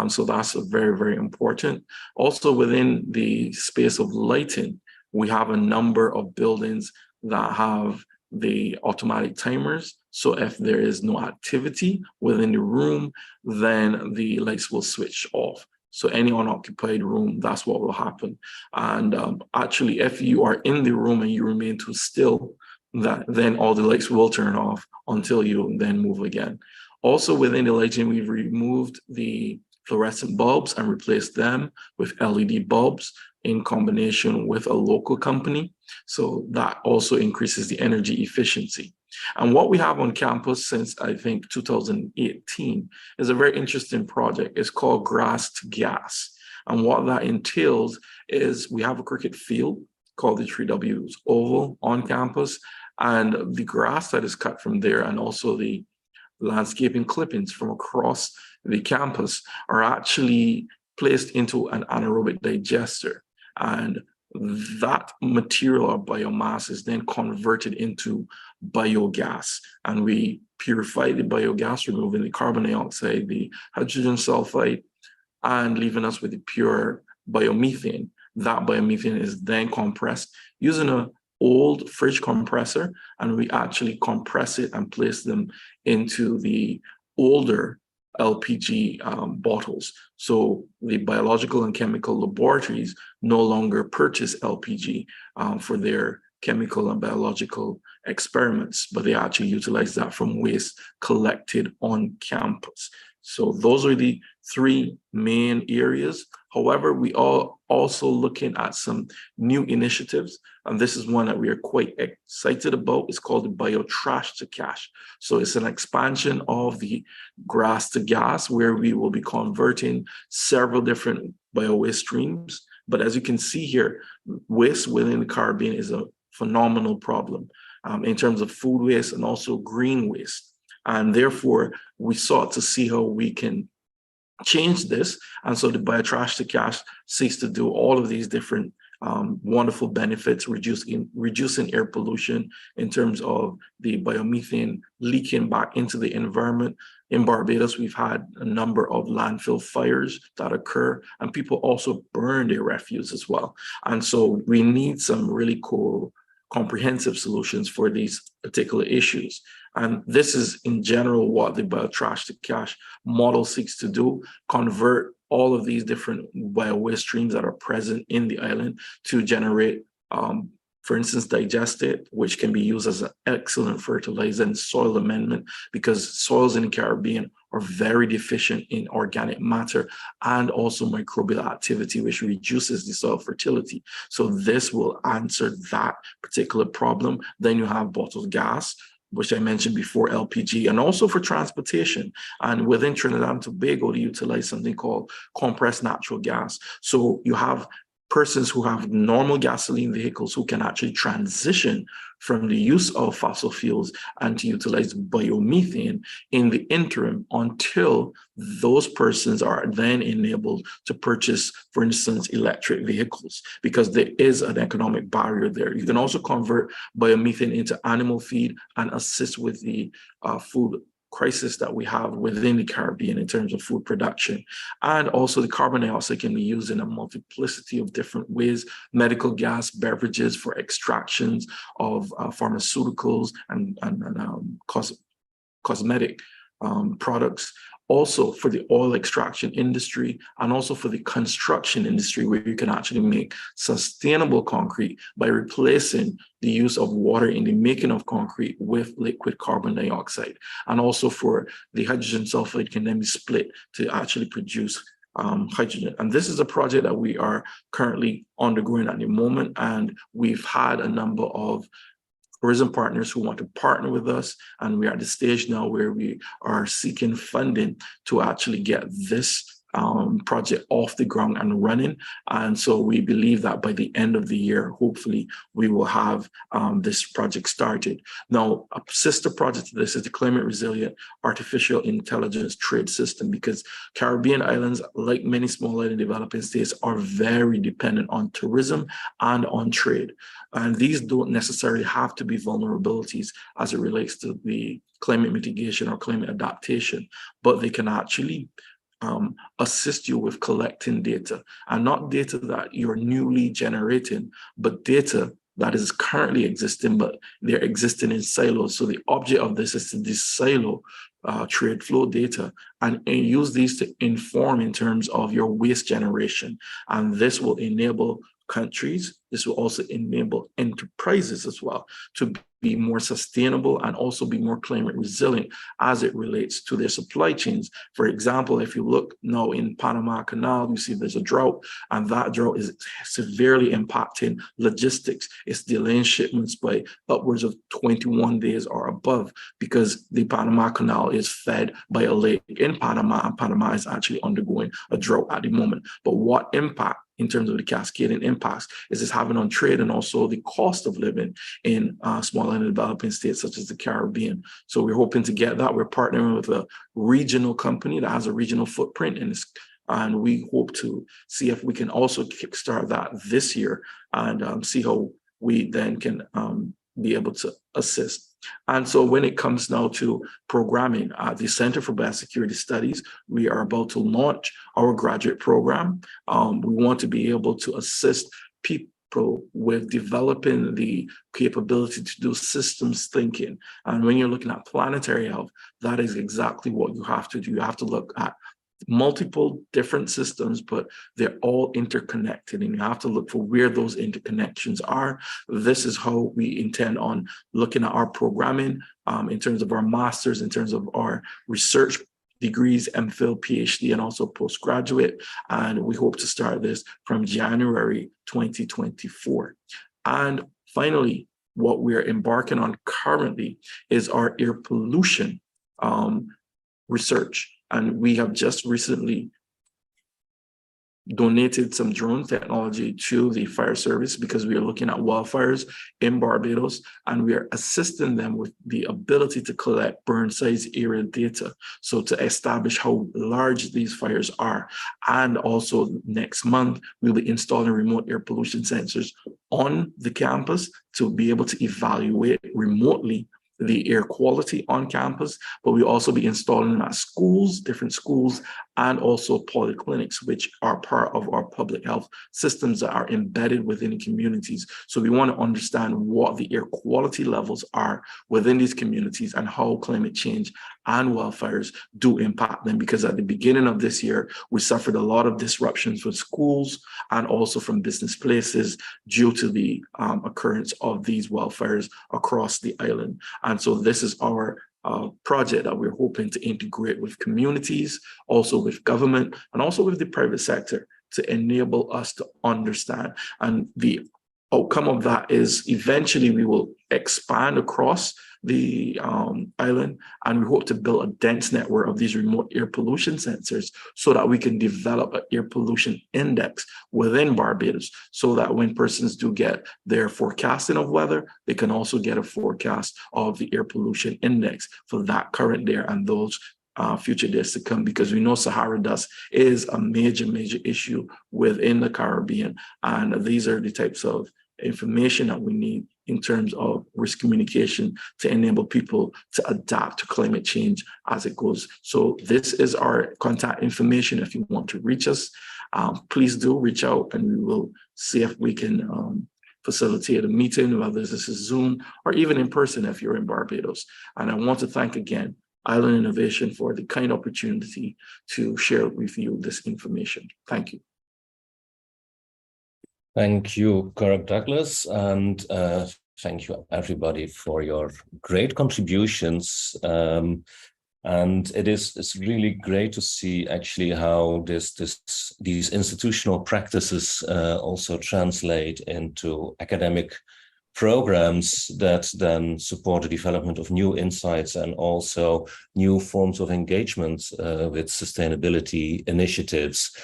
So that's very, very important. Also within the space of lighting, we have a number of buildings that have the automatic timers. So if there is no activity within the room, then the lights will switch off. So any unoccupied room, that's what will happen. And actually, if you are in the room and you remain too still, then all the lights will turn off until you then move again. Also within the lighting, we've removed the fluorescent bulbs and replaced them with LED bulbs in combination with a local company. So that also increases the energy efficiency. And what we have on campus since, I think, 2018 is a very interesting project. It's called Grass to Gas. And what that entails is we have a cricket field called the 3Ws Oval on campus, and the grass that is cut from there and also the landscaping clippings from across the campus are actually placed into an anaerobic digester. And that material or biomass is then converted into biogas. And we purify the biogas, removing the carbon dioxide, the hydrogen sulfide, and leaving us with the pure biomethane. That biomethane is then compressed using an old fridge compressor, and we actually compress it and place them into the older LPG bottles. So the biological and chemical laboratories no longer purchase LPG for their chemical and biological experiments, but they actually utilize that from waste collected on campus. So those are the three main areas. However, we are also looking at some new initiatives, and this is one that we are quite excited about. It's called the Biotrash to Cash. So it's an expansion of the grass to gas, where we will be converting several different bio-waste streams. But as you can see here, waste within the Caribbean is a phenomenal problem in terms of food waste and also green waste. And therefore, we sought to see how we can change this. And so the Biotrash to Cash seeks to do all of these different wonderful benefits, reducing air pollution in terms of the biomethane leaking back into the environment. In Barbados, we've had a number of landfill fires that occur, and people also burn their refuse as well. And so we need some really cool, comprehensive solutions for these particular issues. And this is in general what the Biotrash to Cash model seeks to do: convert all of these different bio-waste streams that are present in the island to generate, for instance, digestate, which can be used as an excellent fertilizer and soil amendment, because soils in the Caribbean are very deficient in organic matter and also microbial activity, which reduces the soil fertility. So this will answer that particular problem. Then you have bottled gas, which I mentioned before, LPG, and also for transportation. And within Trinidad and Tobago, they utilize something called compressed natural gas. So you have persons who have normal gasoline vehicles who can actually transition from the use of fossil fuels and to utilize biomethane in the interim until those persons are then enabled to purchase, for instance, electric vehicles, because there is an economic barrier there. You can also convert biomethane into animal feed and assist with the food crisis that we have within the Caribbean in terms of food production. And also the carbon dioxide can be used in a multiplicity of different ways: medical gas, beverages for extractions of pharmaceuticals and cosmetic products. Also for the oil extraction industry, and also for the construction industry, where you can actually make sustainable concrete by replacing the use of water in the making of concrete with liquid carbon dioxide. And also for the hydrogen sulfide can then be split to actually produce hydrogen. And this is a project that we are currently undergoing at the moment, and we've had a number of tourism partners who want to partner with us, and we are at the stage now where we are seeking funding to actually get this project off the ground and running. And so we believe that by the end of the year, hopefully, we will have this project started. Now, a sister project to this is the Climate Resilient Artificial Intelligence Trade System, because Caribbean islands, like many small island developing states, are very dependent on tourism and on trade. And these don't necessarily have to be vulnerabilities as it relates to the climate mitigation or climate adaptation, but they can actually assist you with collecting data, and not data that you're newly generating, but data that is currently existing, but they're existing in silos. So the object of this is to silo trade flow data and use these to inform in terms of your waste generation. And this will enable countries, this will also enable enterprises as well to be more sustainable and also be more climate resilient as it relates to their supply chains. For example, if you look now in Panama Canal, you see there's a drought, and that drought is severely impacting logistics. It's delaying shipments by upwards of 21 days or above, because the Panama Canal is fed by a lake in Panama, and Panama is actually undergoing a drought at the moment. But what impact in terms of the cascading impacts is this having on trade and also the cost of living in small and developing states such as the Caribbean. So we're hoping to get that. We're partnering with a regional company that has a regional footprint, and we hope to see if we can also kickstart that this year and see how we then can be able to assist. And so when it comes now to programming at the Center for Biosecurity Studies, we are about to launch our graduate program. We want to be able to assist people with developing the capability to do systems thinking. And when you're looking at planetary health, that is exactly what you have to do. You have to look at multiple different systems, but they're all interconnected, and you have to look for where those interconnections are. This is how we intend on looking at our programming in terms of our masters, in terms of our research degrees, MPhil, PhD, and also postgraduate. And we hope to start this from January 2024. And finally, what we're embarking on currently is our air pollution research. And we have just recently donated some drone technology to the fire service because we are looking at wildfires in Barbados, and we are assisting them with the ability to collect burn size area data, so to establish how large these fires are. And also next month, we'll be installing remote air pollution sensors on the campus to be able to evaluate remotely the air quality on campus, but we also be installing them at schools, different schools, and also polyclinics, which are part of our public health systems that are embedded within the communities. So we want to understand what the air quality levels are within these communities and how climate change and wildfires do impact them, because at the beginning of this year, we suffered a lot of disruptions from schools and also from business places due to the occurrence of these wildfires across the island. And so this is our project that we're hoping to integrate with communities, also with government, and also with the private sector to enable us to understand. And the outcome of that is eventually we will expand across the island, and we hope to build a dense network of these remote air pollution sensors so that we can develop an air pollution index within Barbados, so that when persons do get their forecasting of weather, they can also get a forecast of the air pollution index for that current day and those future days to come, because we know Sahara dust is a major issue within the Caribbean, and these are the types of information that we need in terms of risk communication to enable people to adapt to climate change as it goes. So this is our contact information. If you want to reach us, please do reach out, and we will see if we can facilitate a meeting, whether this is Zoom or even in person if you're in Barbados. And I want to thank again Island Innovation for the kind opportunity to share with you this information. Thank you. Thank you, Kirk Douglas, and thank you everybody for your great contributions. And it's really great to see actually how these institutional practices also translate into academic programs that then support the development of new insights and also new forms of engagement with sustainability initiatives.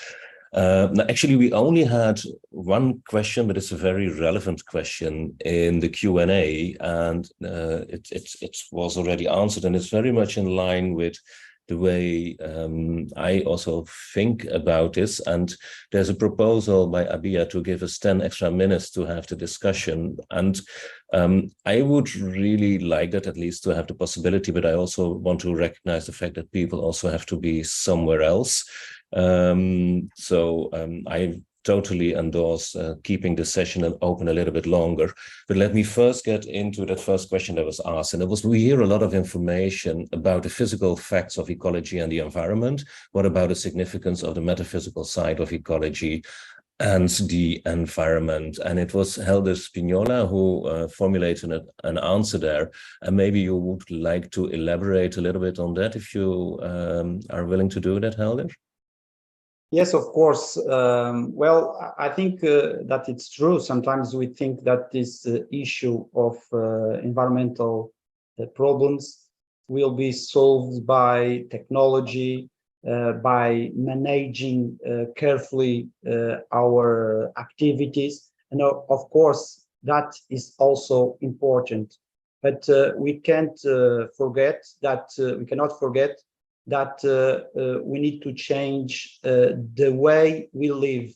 Actually, we only had one question, but it's a very relevant question in the Q&A, and it was already answered, and it's very much in line with the way I also think about this. And there's a proposal by Abia to give us 10 extra minutes to have the discussion. And I would really like that, at least to have the possibility, but I also want to recognize the fact that people also have to be somewhere else. I totally endorse keeping the session open a little bit longer. But let me first get into that first question that was asked. And we hear a lot of information about the physical facts of ecology and the environment. What about the significance of the metaphysical side of ecology and the environment? And it was Helder Spinola who formulated an answer there. And maybe you would like to elaborate a little bit on that if you are willing to do that, Helder? Yes, of course. Well, I think that it's true. Sometimes we think that this issue of environmental problems will be solved by technology, by managing carefully our activities. And of course, that is also important. But we can't forget that we cannot forget that we need to change the way we live.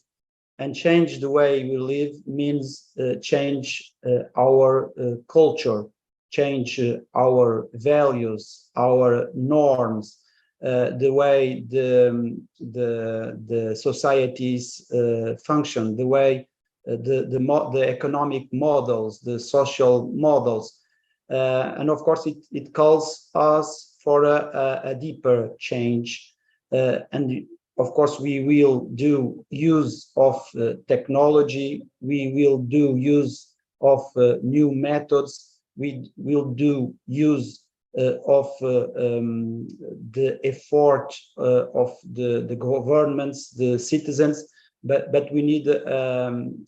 And change the way we live means change our culture, change our values, our norms, the way the societies function, the way the economic models, the social models. And of course, it calls us for a deeper change. And of course, we will do use of technology, we will do use of new methods, we will do use of the effort of the governments, the citizens, but we need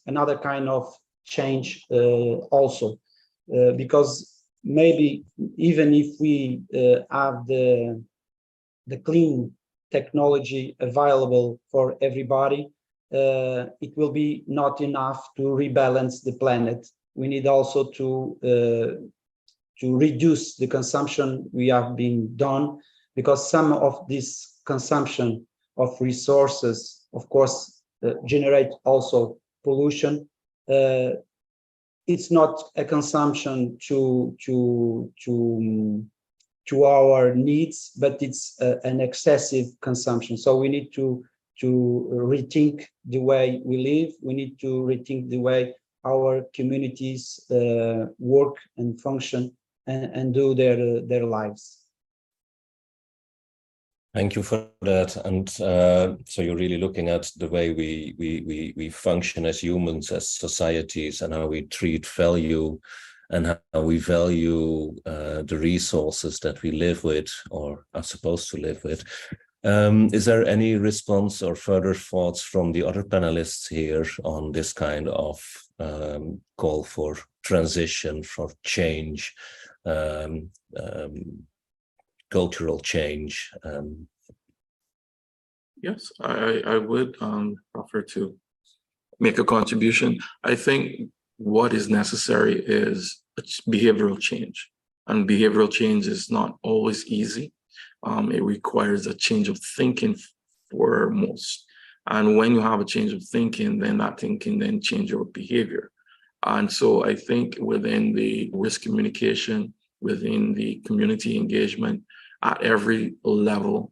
another kind of change also, because maybe even if we have the clean technology available for everybody, it will be not enough to rebalance the planet. We need also to reduce the consumption we have been done, because some of this consumption of resources, of course, generate also pollution. It's not a consumption to our needs, but it's an excessive consumption. So we need to rethink the way we live. We need to rethink the way our communities work and function and do their lives. Thank you for that. And so you're really looking at the way we function as humans, as societies, and how we treat value and how we value the resources that we live with or are supposed to live with. Is there any response or further thoughts from the other panelists here on this kind of call for transition, for change, cultural change? Yes, I would offer to make a contribution. I think what is necessary is behavioral change, and behavioral change is not always easy. It requires a change of thinking for most. And when you have a change of thinking, then that thinking then change your behavior. And so I think within the risk communication, within the community engagement, at every level,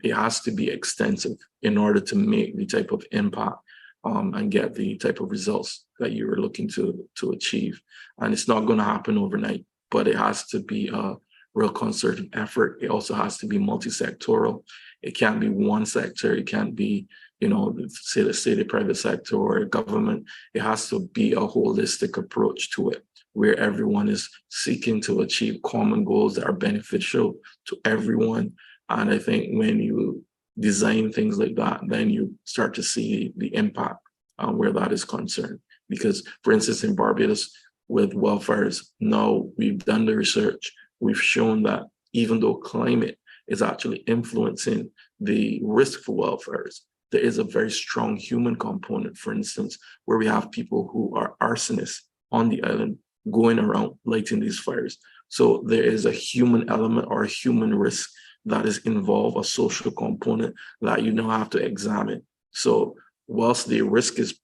it has to be extensive in order to make the type of impact and get the type of results that you are looking to achieve. And it's not going to happen overnight, but it has to be a real concerted effort. It also has to be multi-sectoral. It can't be one sector. It can't be, say the private sector or government. It has to be a holistic approach to it, where everyone is seeking to achieve common goals that are beneficial to everyone. And I think when you design things like that, then you start to see the impact where that is concerned. Because, for instance, in Barbados, with wildfires, now we've done the research. We've shown that even though climate is actually influencing the risk for wildfires, there is a very strong human component, for instance, where we have people who are arsonists on the island going around lighting these fires. So there is a human element or a human risk that is involved, a social component that you now have to examine. So whilst the risk is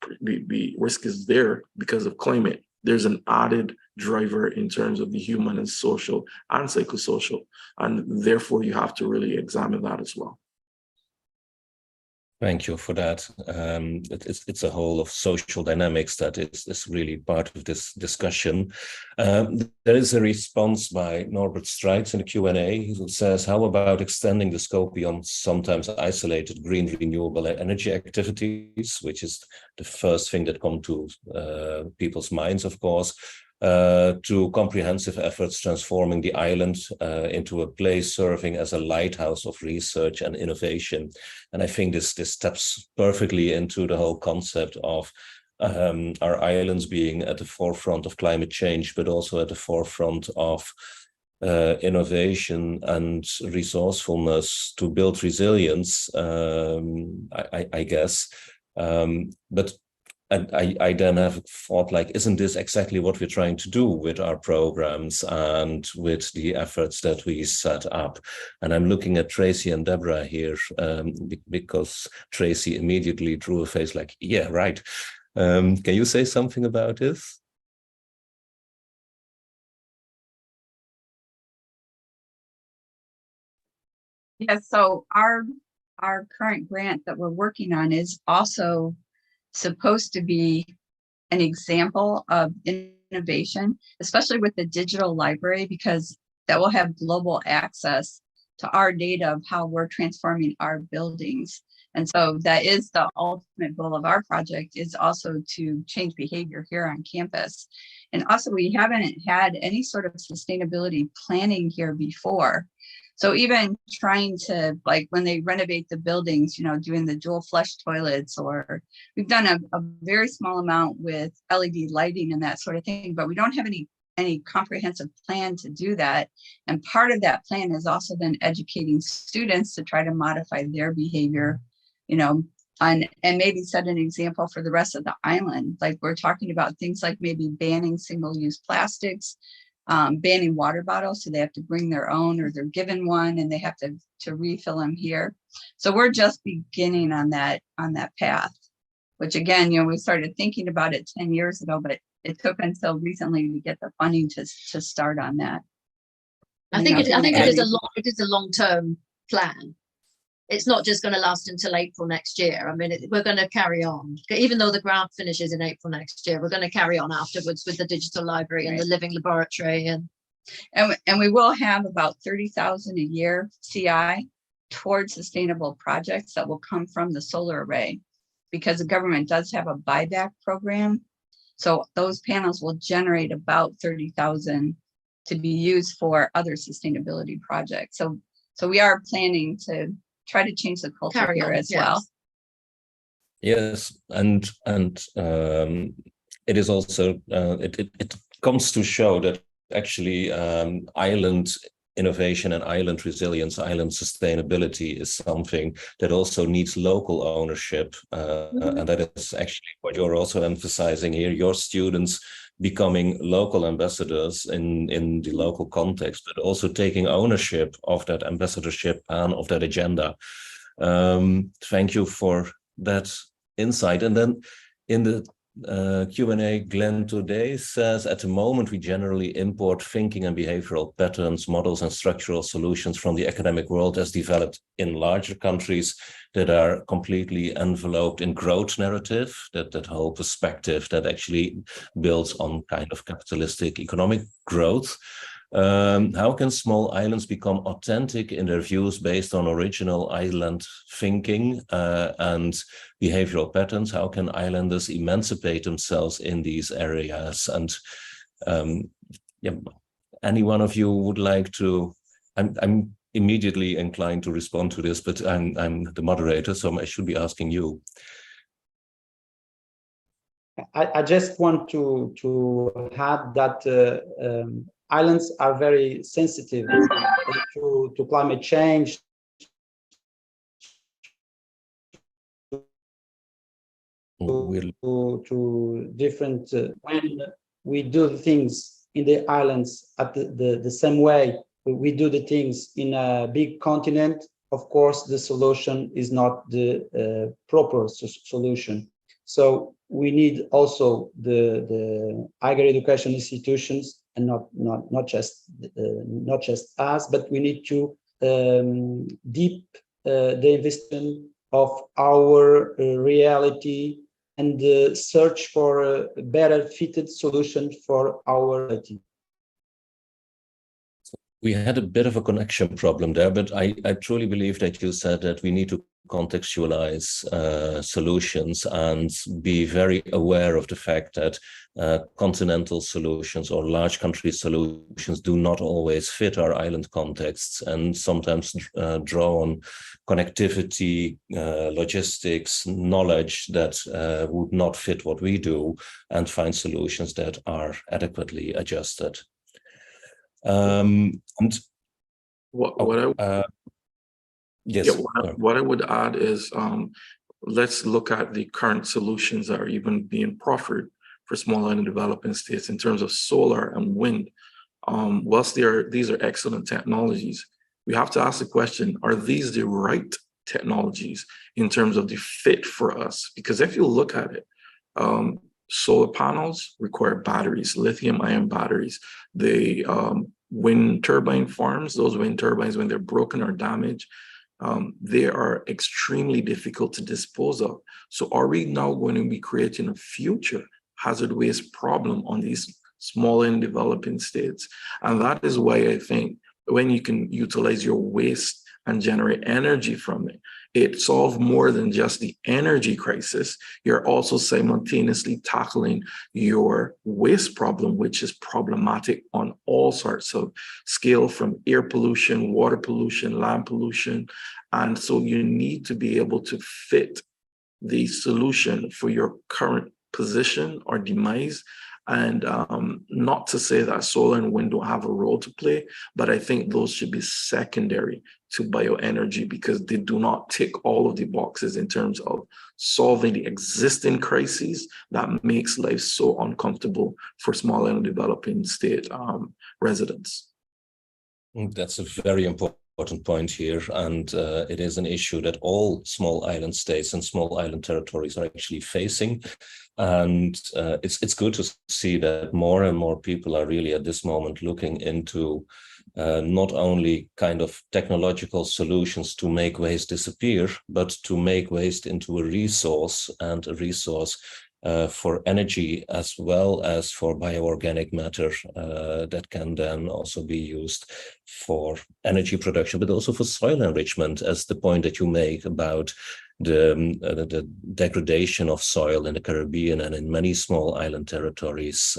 there because of climate, there's an added driver in terms of the human and social and psychosocial, and therefore you have to really examine that as well. Thank you for that. It's a whole of social dynamics that is really part of this discussion. There is a response by Norbert Streitz in the Q&A who says, how about extending the scope beyond sometimes isolated green renewable energy activities, which is the first thing that comes to people's minds, of course, to comprehensive efforts transforming the island into a place serving as a lighthouse of research and innovation. And I think this steps perfectly into the whole concept of our islands being at the forefront of climate change, but also at the forefront of innovation and resourcefulness to build resilience, I guess. But I then have thought, like, isn't this exactly what we're trying to do with our programs and with the efforts that we set up? And I'm looking at Tracy and Deborah here because Tracy immediately drew a face like, yeah, right. Can you say something about this? Yes, so our current grant that we're working on is also supposed to be an example of innovation, especially with the digital library, because that will have global access to our data of how we're transforming our buildings. And so that is the ultimate goal of our project, is also to change behavior here on campus. And also, we haven't had any sort of sustainability planning here before. So even trying to, like, when they renovate the buildings, you know, doing the dual flush toilets, or we've done a very small amount with LED lighting and that sort of thing, but we don't have any comprehensive plan to do that. And part of that plan is also then educating students to try to modify their behavior, you know, and maybe set an example for the rest of the island. Like, we're talking about things like maybe banning single-use plastics, banning water bottles, so they have to bring their own, or they're given one and they have to refill them here. So we're just beginning on that path, which, again, you know, we started thinking about it 10 years ago, but it took until recently to get the funding to start on that. I think it is a long-term plan. It's not just going to last until April next year. I mean, we're going to carry on. Even though the grant finishes in April next year, we're going to carry on afterwards with the digital library and the living laboratory. And we will have about 30,000 a year CI towards sustainable projects that will come from the solar array, because the government does have a buyback program. So those panels will generate about 30,000 to be used for other sustainability projects. So we are planning to try to change the culture here as well. Yes, and it is also it comes to show that actually island innovation and island resilience, island sustainability is something that also needs local ownership, and that is actually what you're also emphasizing here. Your students becoming local ambassadors in the local context, but also taking ownership of that ambassadorship and of that agenda. Thank you for that insight. And then in the Q&A, Glenn today says, at the moment, we generally import thinking and behavioral patterns, models, and structural solutions from the academic world as developed in larger countries that are completely enveloped in growth narrative, that whole perspective that actually builds on kind of capitalistic economic growth. How can small islands become authentic in their views based on original island thinking and behavioral patterns? How can islanders emancipate themselves in these areas? And yeah, any one of you would like to? I'm immediately inclined to respond to this, but I'm the moderator, so I should be asking you. I just want to add that islands are very sensitive to climate change, to different when we do things in the islands at the same way we do the things in a big continent, of course, the solution is not the proper solution. So we need also the higher education institutions, and not just us, but we need to deep the investment of our reality and search for a better fitted solution for our reality. We had a bit of a connection problem there, but I truly believe that you said that we need to contextualize solutions and be very aware of the fact that continental solutions or large country solutions do not always fit our island contexts, and sometimes draw on connectivity, logistics, knowledge that would not fit what we do, and find solutions that are adequately adjusted. And What I would add is, let's look at the current solutions that are even being proffered for small island developing states in terms of solar and wind. Whilst these are excellent technologies, we have to ask the question, are these the right technologies in terms of the fit for us? Because if you look at it, solar panels require batteries, lithium-ion batteries. The wind turbine farms, those wind turbines, when they're broken or damaged, they are extremely difficult to dispose of. So are we now going to be creating a future hazard waste problem on these small and developing states? And that is why I think when you can utilize your waste and generate energy from it, it solves more than just the energy crisis. You're also simultaneously tackling your waste problem, which is problematic on all sorts of scale, from air pollution, water pollution, land pollution. And so you need to be able to fit the solution for your current position or demise. And not to say that solar and wind don't have a role to play, but I think those should be secondary to bioenergy, because they do not tick all of the boxes in terms of solving the existing crises that makes life so uncomfortable for small and developing state residents. That's a very important point here, and it is an issue that all small island states and small island territories are actually facing. And it's good to see that more and more people are really at this moment looking into not only kind of technological solutions to make waste disappear, but to make waste into a resource, and a resource for energy as well as for bioorganic matter that can then also be used for energy production, but also for soil enrichment, as the point that you make about the degradation of soil in the Caribbean and in many small island territories,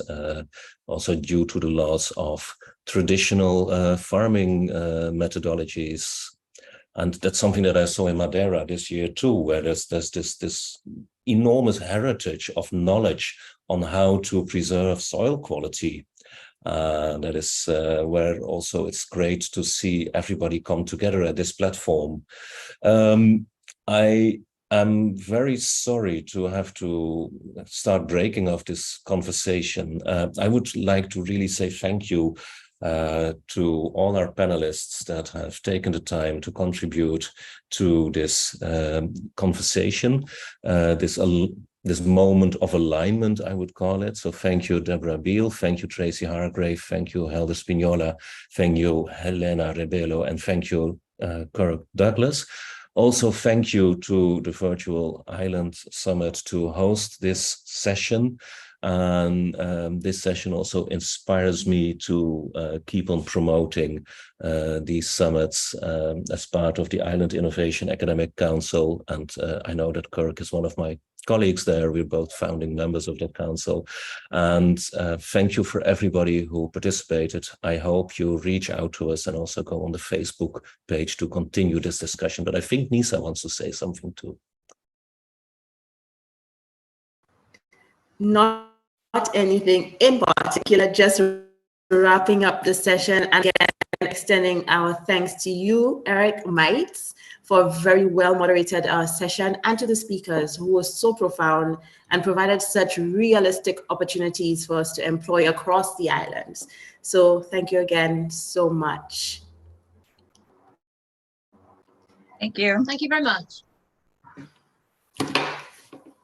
also due to the loss of traditional farming methodologies. And that's something that I saw in Madeira this year too, where there's this enormous heritage of knowledge on how to preserve soil quality. That is where also it's great to see everybody come together at this platform. I am very sorry to have to start breaking off this conversation. I would like to really say thank you to all our panelists that have taken the time to contribute to this conversation, this moment of alignment, I would call it. So thank you, Deborah Beale, thank you, Tracy Hargrave, thank you, Helder Spignola, thank you, Helena Rebelo, and thank you, Kirk Douglas. Also, thank you to the Virtual Island Summit to host this session. And this session also inspires me to keep on promoting these summits as part of the Island Innovation Academic Council. And I know that Kirk is one of my colleagues there. We're both founding members of that council. And thank you for everybody who participated. I hope you reach out to us and also go on the Facebook page to continue this discussion. But I think Nisa wants to say something too. Not anything in particular, just wrapping up the session. And again, extending our thanks to you, Eric Mites, for a very well moderated session, and to the speakers who were so profound and provided such realistic opportunities for us to employ across the islands. So thank you again so much. Thank you. Thank you very much.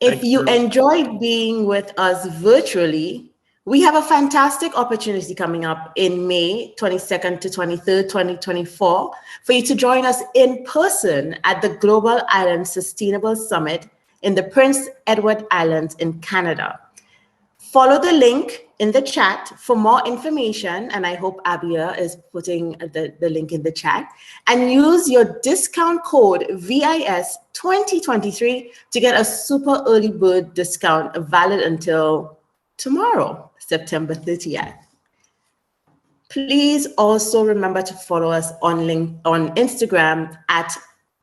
If you enjoyed being with us virtually, we have a fantastic opportunity coming up in May 22nd to 23rd, 2024, for you to join us in person at the Global Island Sustainable Summit in the Prince Edward Islands in Canada. Follow the link in the chat for more information, and I hope Abia is putting the link in the chat, and use your discount code VIS 2023 to get a super early bird discount valid until tomorrow, September 30th. Please also remember to follow us on Instagram at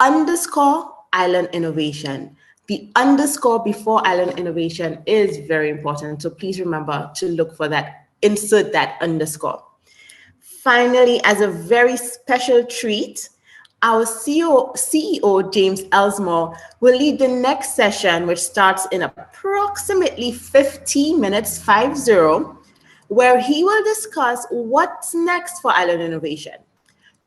_Island Innovation. The underscore before Island Innovation is very important. So please remember to look for that, insert that underscore. Finally, as a very special treat, our CEO James Elsmore, will lead the next session, which starts in approximately 15 minutes, 50, where he will discuss what's next for Island Innovation.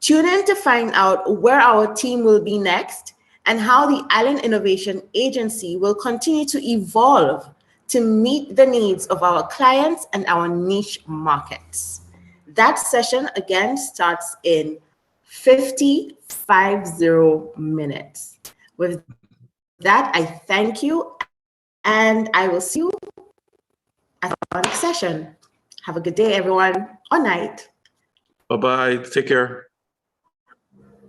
Tune in to find out where our team will be next and how the Island Innovation Agency will continue to evolve to meet the needs of our clients and our niche markets. That session again starts in 50 minutes. With that, I thank you, and I will see you at our next session. Have a good day, everyone, or night. Bye-bye. Take care.